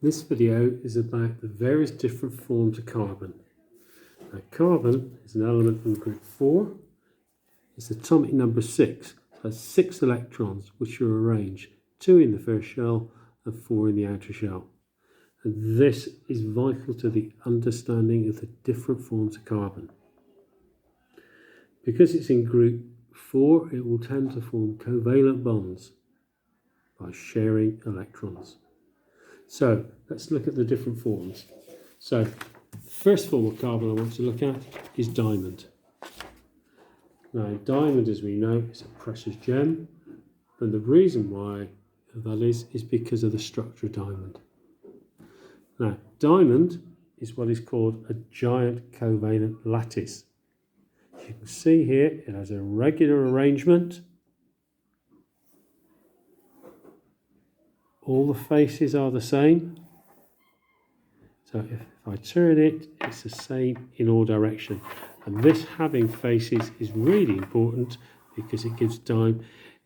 This video is about the various different forms of carbon. Now, carbon is an element in group 4. It's atomic number 6. So it has 6 electrons which are arranged, 2 in the first shell and 4 in the outer shell. And this is vital to the understanding of the different forms of carbon. Because it's in group 4, it will tend to form covalent bonds by sharing electrons. So let's look at the different forms. So first form of carbon I want to look at is diamond. Now diamond, as we know, is a precious gem, and the reason why that is because of the structure of diamond. Now diamond is what is called a giant covalent lattice. As you can see here, it has a regular arrangement. All the faces are the same. So if I turn it, it's the same in all directions. And this having faces is really important because it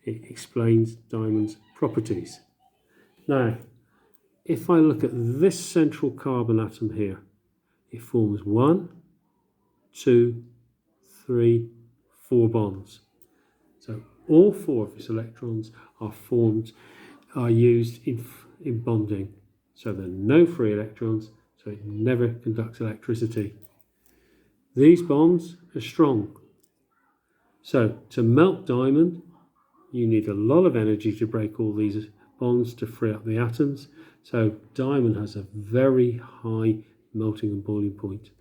explains diamond's properties. Now, if I look at this central carbon atom here, it forms 1, 2, 3, 4 bonds. So all 4 of its electrons are used in bonding. So there are no free electrons, so it never conducts electricity. These bonds are strong. So to melt diamond, you need a lot of energy to break all these bonds to free up the atoms. So diamond has a very high melting and boiling point.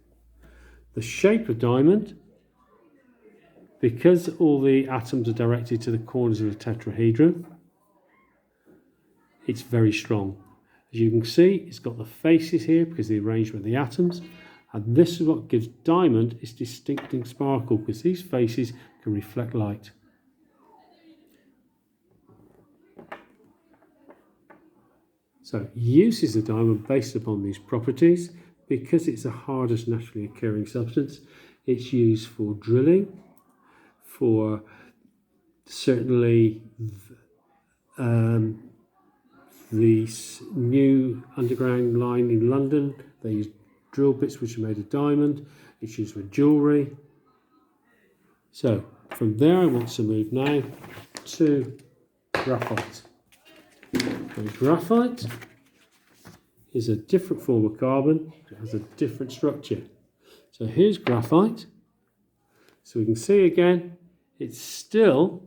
The shape of diamond, because all the atoms are directed to the corners of the tetrahedron, it's very strong. As you can see, it's got the faces here because of the arrangement of the atoms, and this is what gives diamond its distinctive sparkle, because these faces can reflect light. So uses of diamond based upon these properties. Because it's the hardest naturally occurring substance, it's used for drilling, for certainly the new underground line in London. They use drill bits which are made of diamond. It's used for jewellery. So from there I want to move now to graphite. And graphite is a different form of carbon. It has a different structure. So here's graphite. So we can see again, it's still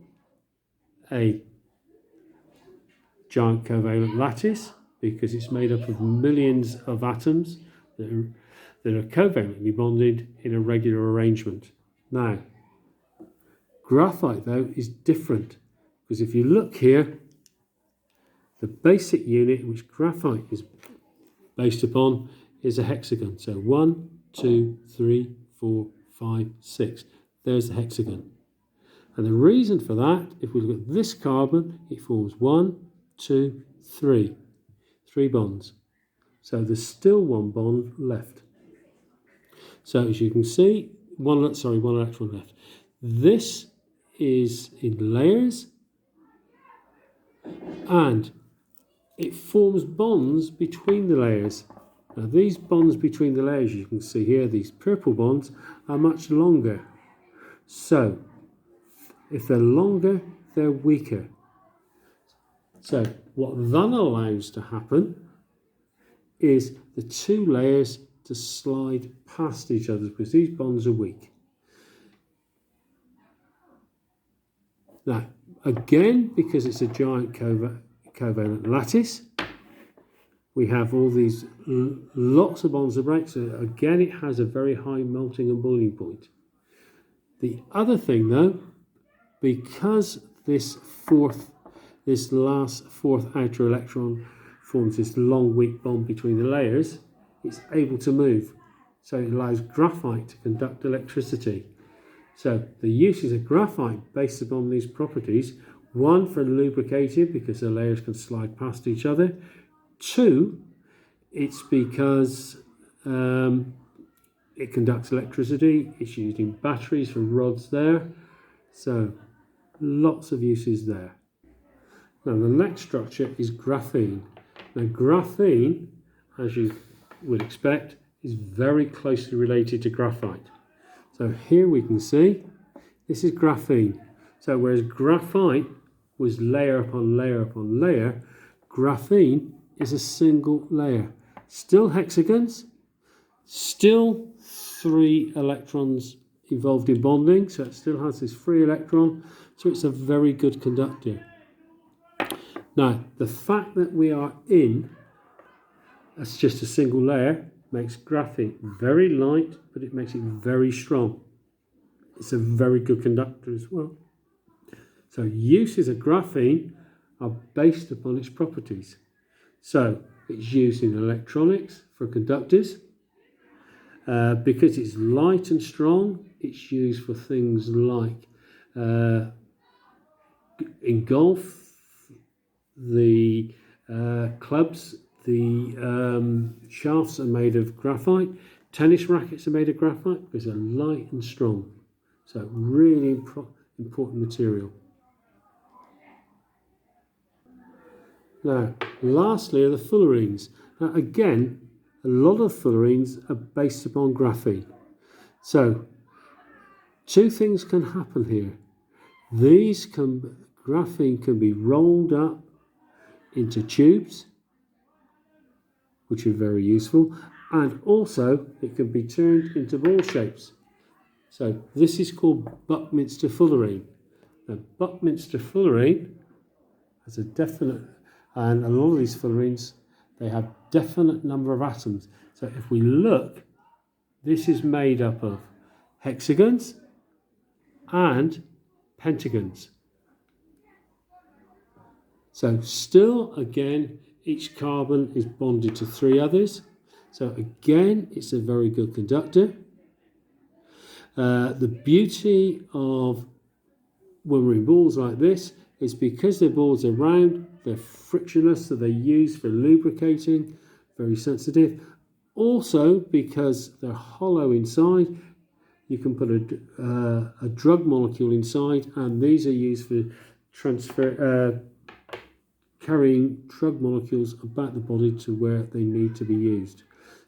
a giant covalent lattice because it's made up of millions of atoms that are covalently bonded in a regular arrangement. Now, graphite though is different, because if you look here, the basic unit which graphite is based upon is a hexagon. So 1, 2, 3, 4, 5, 6. There's the hexagon. And the reason for that, if we look at this carbon, it forms 1, 2, 3. 3 bonds. So there's still 1 bond left. So as you can see, one electron left. This is in layers, and it forms bonds between the layers. Now these bonds between the layers, you can see here, these purple bonds are much longer. So if they're longer, they're weaker. So what then allows to happen is the 2 layers to slide past each other because these bonds are weak. Now, again, because it's a giant covalent lattice, we have all these lots of bonds to break. So again, it has a very high melting and boiling point. The other thing though, because this last fourth outer electron forms this long weak bond between the layers, it's able to move. So it allows graphite to conduct electricity. So the uses of graphite based upon these properties: 1, for lubricating because the layers can slide past each other. 2, it's because it conducts electricity. It's used in batteries for rods there. So lots of uses there. Now the next structure is graphene. Now graphene as you would expect, is very closely related to graphite. So here we can see this is graphene. So whereas graphite was layer upon layer upon layer, graphene is a single layer. Still hexagons, still 3 electrons involved in bonding, so it still has this free electron, so it's a very good conductor. Now, the fact that we are in as just a single layer makes graphene very light, but it makes it very strong. It's a very good conductor as well. So uses of graphene are based upon its properties. So it's used in electronics for conductors. Because it's light and strong, it's used for things like in golf, the clubs, the shafts are made of graphite. Tennis rackets are made of graphite because they're light and strong. So really important material. Now, lastly are the fullerenes. Now again, a lot of fullerenes are based upon graphene. So, 2 things can happen here. Graphene can be rolled up into tubes, which are very useful, and also it can be turned into ball shapes. So this is called Buckminster fullerene. Now, Buckminster fullerene has a definite, and a lot of these fullerenes, they have definite number of atoms. So if we look, this is made up of hexagons and pentagons. So still, again, each carbon is bonded to 3 others. So again, it's a very good conductor. The beauty of when we're in balls like this is because the balls are round, they're frictionless, so they're used for lubricating, very sensitive. Also, because they're hollow inside, you can put a drug molecule inside, and these are used for carrying drug molecules about the body to where they need to be used.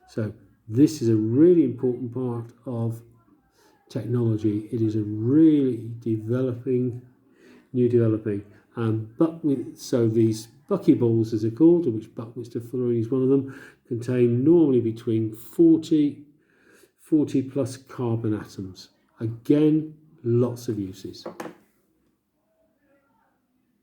So this is a really important part of technology. It is a really new developing. So these buckyballs, as they're called, of which Buckminster fullerene is one of them, contain normally between 40 plus carbon atoms. Again, lots of uses.